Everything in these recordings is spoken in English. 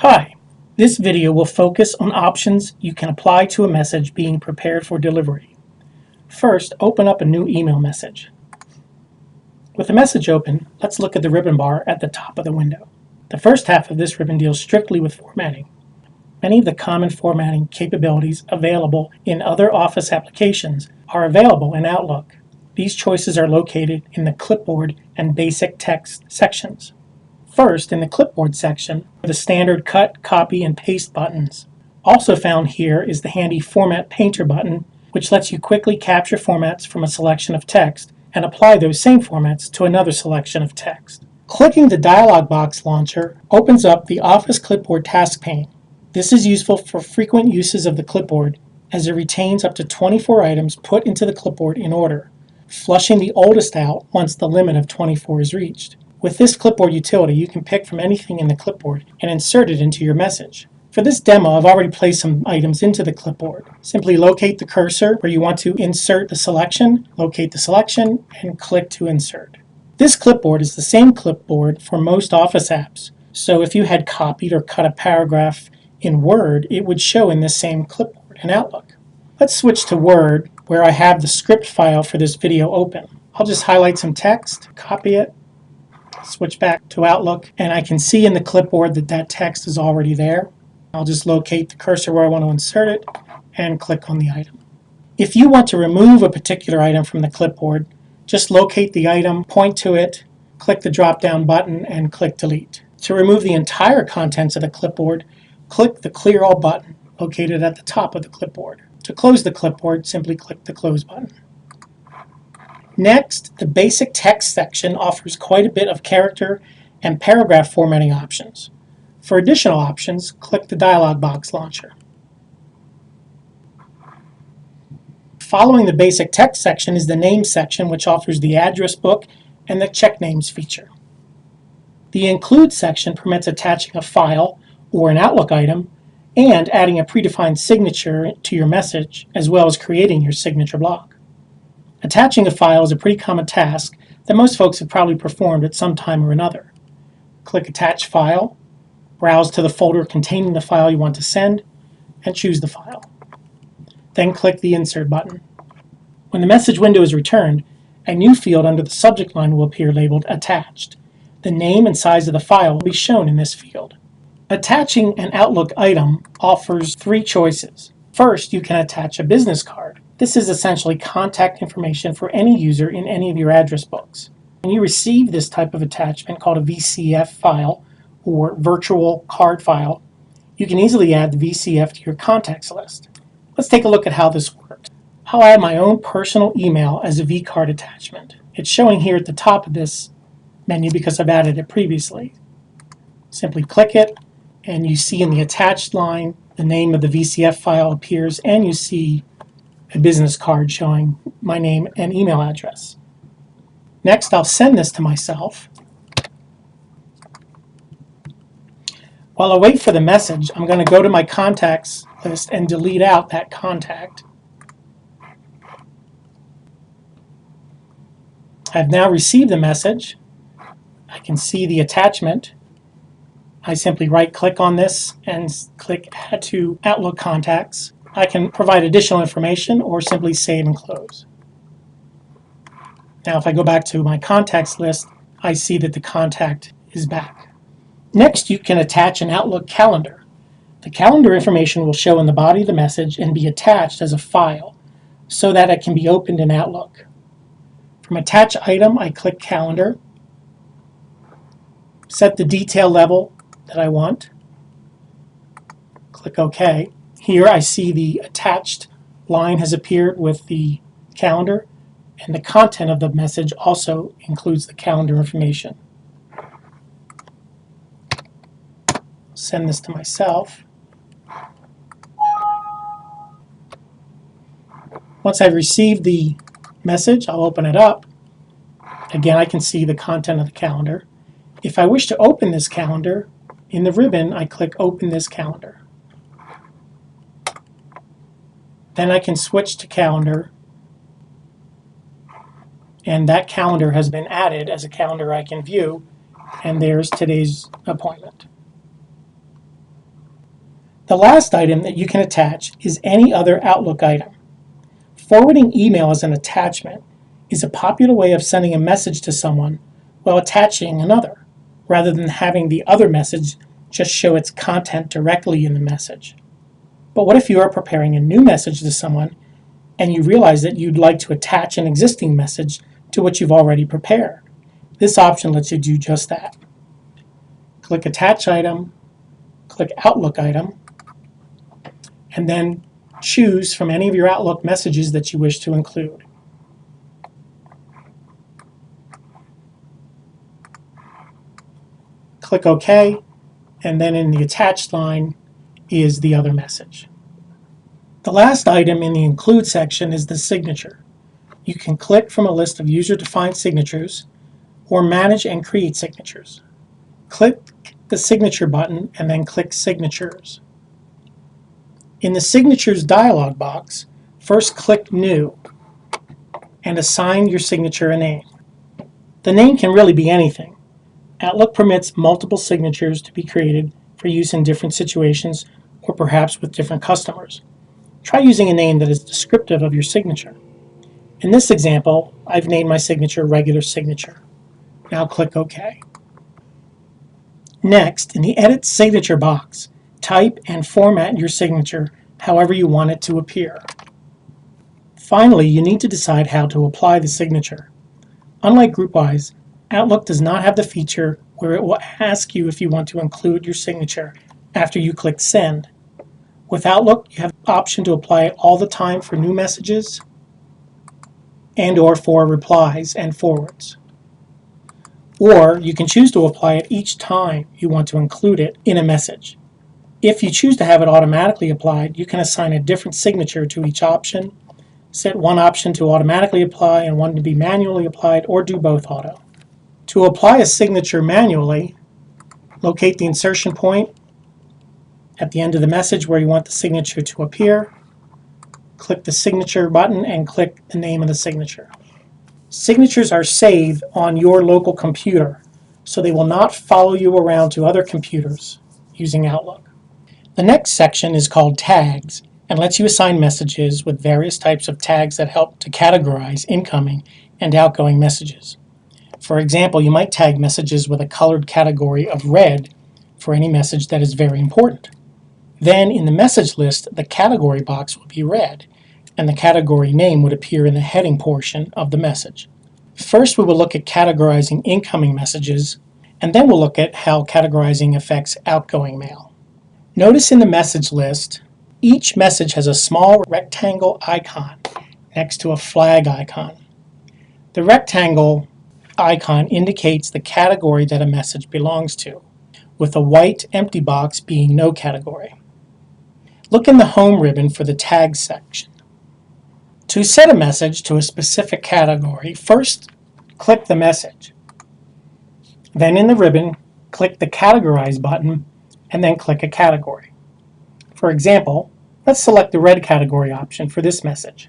Hi, this video will focus on options you can apply to a message being prepared for delivery. First, open up a new email message. With the message open, let's look at the ribbon bar at the top of the window. The first half of this ribbon deals strictly with formatting. Many of the common formatting capabilities available in other Office applications are available in Outlook. These choices are located in the Clipboard and Basic Text sections. First, in the Clipboard section, are the standard cut, copy, and paste buttons. Also found here is the handy Format Painter button, which lets you quickly capture formats from a selection of text and apply those same formats to another selection of text. Clicking the dialog box launcher opens up the Office Clipboard task pane. This is useful for frequent uses of the clipboard, as it retains up to 24 items put into the clipboard in order, flushing the oldest out once the limit of 24 is reached. With this clipboard utility, you can pick from anything in the clipboard and insert it into your message. For this demo, I've already placed some items into the clipboard. Simply locate the cursor where you want to insert the selection, locate the selection, and click to insert. This clipboard is the same clipboard for most Office apps, so if you had copied or cut a paragraph in Word, it would show in this same clipboard in Outlook. Let's switch to Word, where I have the script file for this video open. I'll just highlight some text, copy it, switch back to Outlook, and I can see in the clipboard that that text is already there. I'll just locate the cursor where I want to insert it and click on the item. If you want to remove a particular item from the clipboard, just locate the item, point to it, click the drop-down button, and click Delete. To remove the entire contents of the clipboard, click the Clear All button located at the top of the clipboard. To close the clipboard, simply click the Close button. Next, the Basic Text section offers quite a bit of character and paragraph formatting options. For additional options, click the dialog box launcher. Following the Basic Text section is the Names section, which offers the address book and the check names feature. The Include section permits attaching a file or an Outlook item and adding a predefined signature to your message, as well as creating your signature block. Attaching a file is a pretty common task that most folks have probably performed at some time or another. Click Attach File, browse to the folder containing the file you want to send, and choose the file. Then click the Insert button. When the message window is returned, a new field under the subject line will appear labeled Attached. The name and size of the file will be shown in this field. Attaching an Outlook item offers three choices. First, you can attach a business card. This is essentially contact information for any user in any of your address books. When you receive this type of attachment called a VCF file or virtual card file, you can easily add the VCF to your contacts list. Let's take a look at how this works. I'll add my own personal email as a vCard attachment. It's showing here at the top of this menu because I've added it previously. Simply click it, and you see in the attached line the name of the VCF file appears, and you see a business card showing my name and email address. Next, I'll send this to myself. While I wait for the message, I'm going to go to my contacts list and delete out that contact. I've now received the message. I can see the attachment. I simply right-click on this and click Add to Outlook Contacts. I can provide additional information or simply save and close. Now if I go back to my contacts list, I see that the contact is back. Next, you can attach an Outlook calendar. The calendar information will show in the body of the message and be attached as a file so that it can be opened in Outlook. From Attach Item, I click Calendar, set the detail level that I want, click OK. Here I see the attached line has appeared with the calendar, and the content of the message also includes the calendar information. Send this to myself. Once I've received the message, I'll open it up. Again, I can see the content of the calendar. If I wish to open this calendar, in the ribbon, I click Open this calendar. Then I can switch to calendar, and that calendar has been added as a calendar I can view, and there's today's appointment. The last item that you can attach is any other Outlook item. Forwarding email as an attachment is a popular way of sending a message to someone while attaching another, rather than having the other message just show its content directly in the message. But what if you are preparing a new message to someone and you realize that you'd like to attach an existing message to what you've already prepared? This option lets you do just that. Click Attach Item, click Outlook Item, and then choose from any of your Outlook messages that you wish to include. Click OK, and then in the attached line is the other message. The last item in the Include section is the signature. You can click from a list of user-defined signatures or manage and create signatures. Click the Signature button and then click Signatures. In the Signatures dialog box, first click New and assign your signature a name. The name can really be anything. Outlook permits multiple signatures to be created for use in different situations or perhaps with different customers. Try using a name that is descriptive of your signature. In this example, I've named my signature Regular Signature. Now click OK. Next, in the Edit Signature box, type and format your signature however you want it to appear. Finally, you need to decide how to apply the signature. Unlike GroupWise, Outlook does not have the feature where it will ask you if you want to include your signature after you click Send. With Outlook, you have the option to apply it all the time for new messages and/or for replies and forwards. Or you can choose to apply it each time you want to include it in a message. If you choose to have it automatically applied, you can assign a different signature to each option, set one option to automatically apply and one to be manually applied, or do both auto. To apply a signature manually, locate the insertion point at the end of the message where you want the signature to appear. Click the Signature button and click the name of the signature. Signatures are saved on your local computer, so they will not follow you around to other computers using Outlook. The next section is called Tags and lets you assign messages with various types of tags that help to categorize incoming and outgoing messages. For example, you might tag messages with a colored category of red for any message that is very important. Then in the message list, the category box would be red, and the category name would appear in the heading portion of the message. First, we will look at categorizing incoming messages, and then we'll look at how categorizing affects outgoing mail. Notice in the message list, each message has a small rectangle icon next to a flag icon. The rectangle icon indicates the category that a message belongs to, with a white empty box being no category. Look in the Home ribbon for the Tags section. To set a message to a specific category, first click the message. Then in the ribbon, click the Categorize button and then click a category. For example, let's select the red category option for this message.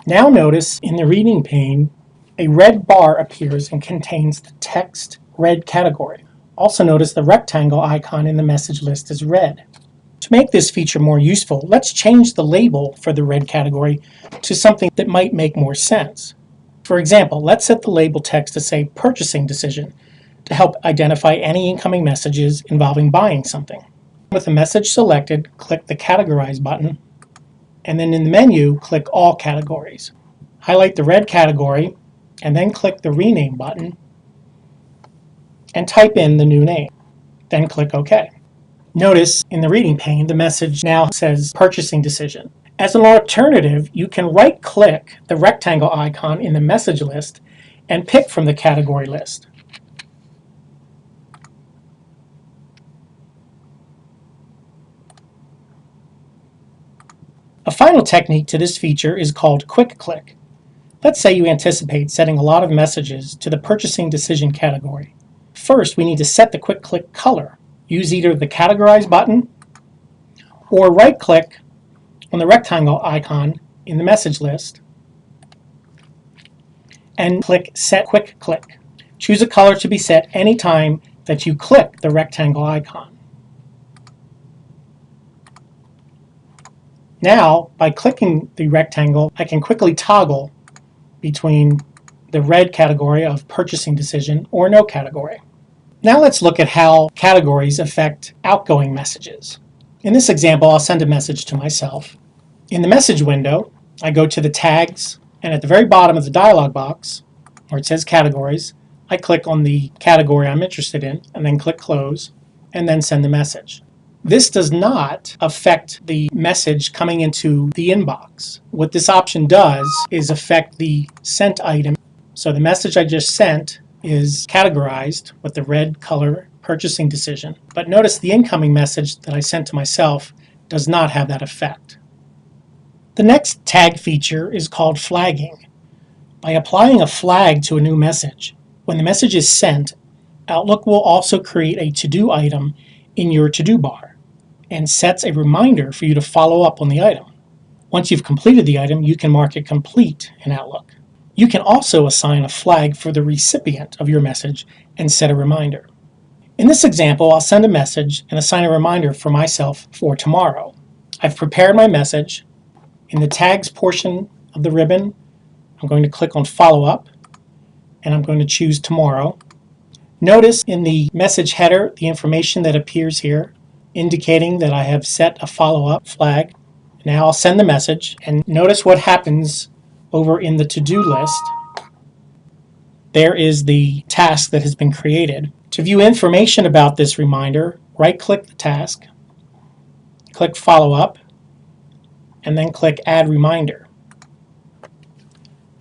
Now notice in the reading pane, a red bar appears and contains the text red category. Also notice the rectangle icon in the message list is red. To make this feature more useful, let's change the label for the red category to something that might make more sense. For example, let's set the label text to say Purchasing Decision to help identify any incoming messages involving buying something. With the message selected, click the Categorize button, and then in the menu, click All Categories. Highlight the red category, and then click the Rename button, and type in the new name. Then click OK. Notice in the reading pane, the message now says Purchasing Decision. As an alternative, you can right-click the rectangle icon in the message list and pick from the category list. A final technique to this feature is called Quick Click. Let's say you anticipate sending a lot of messages to the Purchasing Decision category. First, we need to set the Quick Click color. Use either the Categorize button or right-click on the rectangle icon in the message list and click Set Quick Click. Choose a color to be set anytime that you click the rectangle icon. Now, by clicking the rectangle, I can quickly toggle between the red category of purchasing decision or no category. Now let's look at how categories affect outgoing messages. In this example, I'll send a message to myself. In the message window, I go to the tags, and at the very bottom of the dialog box, where it says categories, I click on the category I'm interested in, and then click close, and then send the message. This does not affect the message coming into the inbox. What this option does is affect the sent item. So the message I just sent is categorized with the red color purchasing decision. But notice the incoming message that I sent to myself does not have that effect. The next tag feature is called flagging. By applying a flag to a new message, when the message is sent, Outlook will also create a to-do item in your to-do bar and sets a reminder for you to follow up on the item. Once you've completed the item, you can mark it complete in Outlook. You can also assign a flag for the recipient of your message and set a reminder. In this example, I'll send a message and assign a reminder for myself for tomorrow. I've prepared my message. In the tags portion of the ribbon, I'm going to click on follow up, and I'm going to choose tomorrow. Notice in the message header the information that appears here indicating that I have set a follow-up flag. Now I'll send the message, and notice what happens over in the to-do list. There is the task that has been created. To view information about this reminder, right-click the task, click follow-up, and then click add reminder.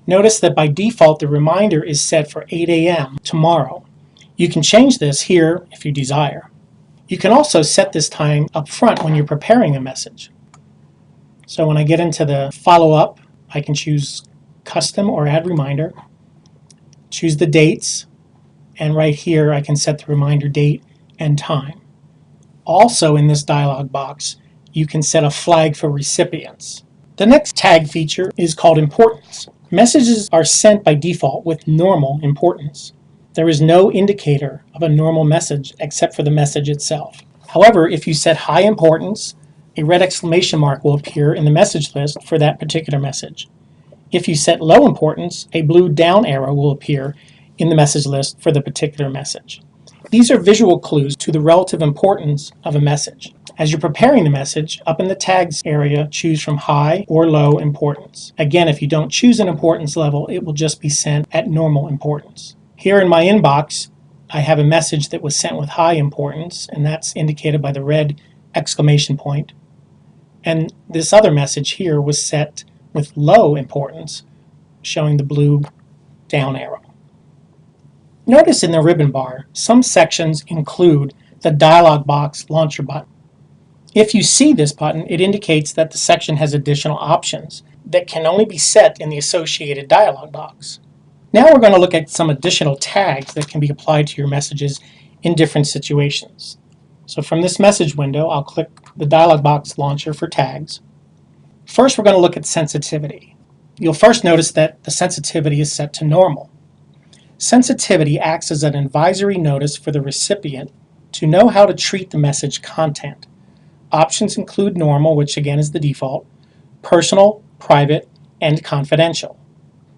Notice that by default the reminder is set for 8 a.m. tomorrow. You can change this here if you desire. You can also set this time up front when you're preparing a message. So when I get into the follow-up, I can choose custom or add reminder, choose the dates, and right here I can set the reminder date and time. Also in this dialog box, you can set a flag for recipients. The next tag feature is called importance. Messages are sent by default with normal importance. There is no indicator of a normal message except for the message itself. However, if you set high importance, a red exclamation mark will appear in the message list for that particular message. If you set low importance, a blue down arrow will appear in the message list for the particular message. These are visual clues to the relative importance of a message. As you're preparing the message, up in the tags area, choose from high or low importance. Again, if you don't choose an importance level, it will just be sent at normal importance. Here in my inbox, I have a message that was sent with high importance, and that's indicated by the red exclamation point. And this other message here was set with low importance, showing the blue down arrow. Notice in the ribbon bar, some sections include the dialog box launcher button. If you see this button, it indicates that the section has additional options that can only be set in the associated dialog box. Now we're going to look at some additional tags that can be applied to your messages in different situations. So from this message window, I'll click the dialog box launcher for tags. First, we're going to look at sensitivity. You'll first notice that the sensitivity is set to normal. Sensitivity acts as an advisory notice for the recipient to know how to treat the message content. Options include normal, which again is the default, personal, private, and confidential.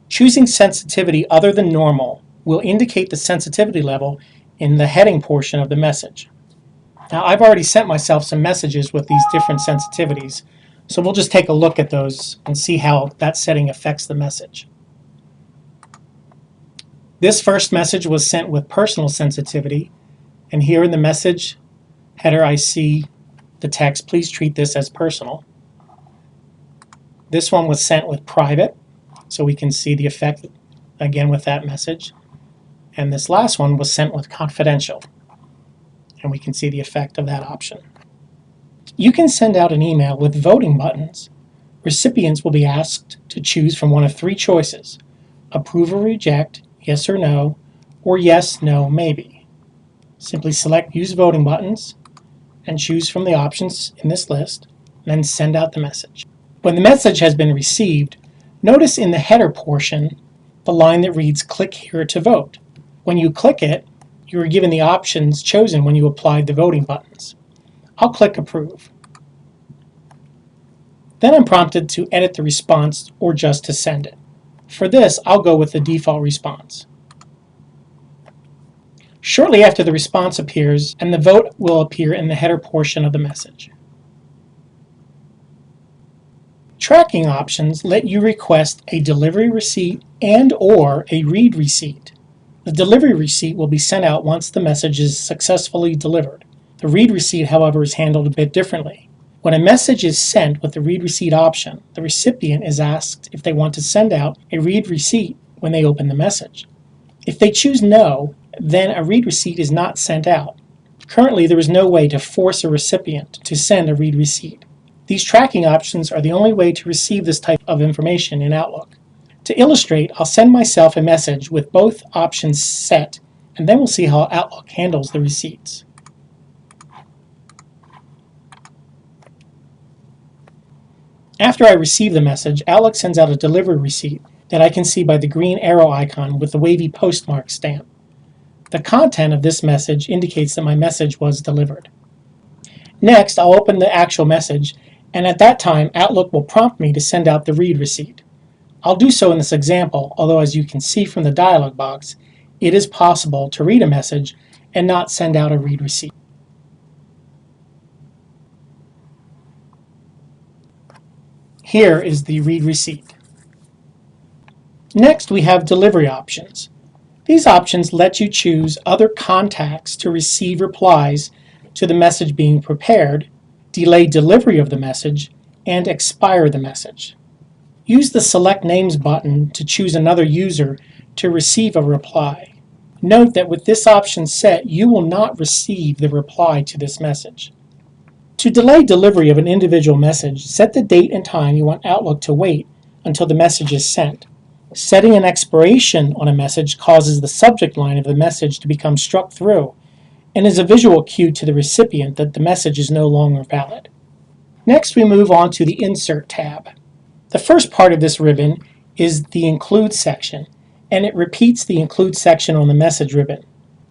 Choosing sensitivity other than normal will indicate the sensitivity level in the heading portion of the message. Now, I've already sent myself some messages with these different sensitivities, so we'll just take a look at those and see how that setting affects the message. This first message was sent with personal sensitivity, and here in the message header I see the text, "Please treat this as personal." This one was sent with private, so we can see the effect again with that message. And this last one was sent with confidential, and we can see the effect of that option. You can send out an email with voting buttons. Recipients will be asked to choose from one of three choices: approve or reject, yes or no, or yes, no, maybe. Simply select Use Voting Buttons and choose from the options in this list, and then send out the message. When the message has been received, notice in the header portion the line that reads "Click here to vote." When you click it, you are given the options chosen when you applied the voting buttons. I'll click Approve. Then I'm prompted to edit the response or just to send it. For this, I'll go with the default response. Shortly after the response appears, and the vote will appear in the header portion of the message. Tracking options let you request a delivery receipt and/or a read receipt. The delivery receipt will be sent out once the message is successfully delivered. The read receipt, however, is handled a bit differently. When a message is sent with the read receipt option, the recipient is asked if they want to send out a read receipt when they open the message. If they choose no, then a read receipt is not sent out. Currently, there is no way to force a recipient to send a read receipt. These tracking options are the only way to receive this type of information in Outlook. To illustrate, I'll send myself a message with both options set, and then we'll see how Outlook handles the receipts. After I receive the message, Outlook sends out a delivery receipt that I can see by the green arrow icon with the wavy postmark stamp. The content of this message indicates that my message was delivered. Next, I'll open the actual message, and at that time, Outlook will prompt me to send out the read receipt. I'll do so in this example, although as you can see from the dialog box, it is possible to read a message and not send out a read receipt. Here is the read receipt. Next, we have delivery options. These options let you choose other contacts to receive replies to the message being prepared, delay delivery of the message, and expire the message. Use the Select Names button to choose another user to receive a reply. Note that with this option set, you will not receive the reply to this message. To delay delivery of an individual message, set the date and time you want Outlook to wait until the message is sent. Setting an expiration on a message causes the subject line of the message to become struck through and is a visual cue to the recipient that the message is no longer valid. Next, we move on to the Insert tab. The first part of this ribbon is the Include section, and it repeats the Include section on the message ribbon.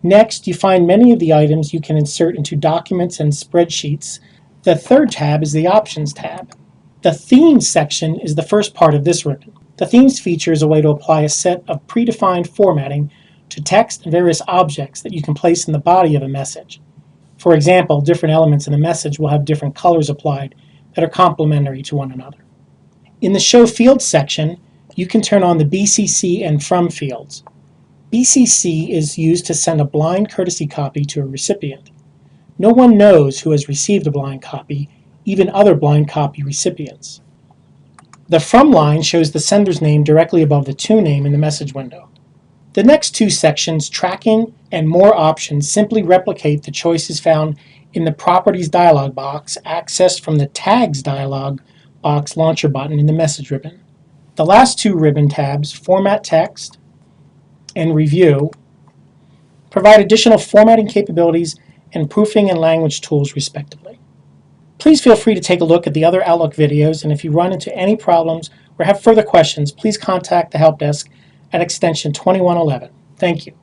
Next, you find many of the items you can insert into documents and spreadsheets. The third tab is the Options tab. The Themes section is the first part of this ribbon. The Themes feature is a way to apply a set of predefined formatting to text and various objects that you can place in the body of a message. For example, different elements in a message will have different colors applied that are complementary to one another. In the Show Fields section, you can turn on the BCC and From fields. BCC is used to send a blind courtesy copy to a recipient. No one knows who has received a blind copy, even other blind copy recipients. The From line shows the sender's name directly above the To name in the message window. The next two sections, Tracking and More Options, simply replicate the choices found in the Properties dialog box accessed from the Tags dialog box launcher button in the message ribbon. The last two ribbon tabs, Format Text and Review, provide additional formatting capabilities and proofing and language tools respectively. Please feel free to take a look at the other Outlook videos, and if you run into any problems or have further questions, please contact the help desk at extension 2111. Thank you.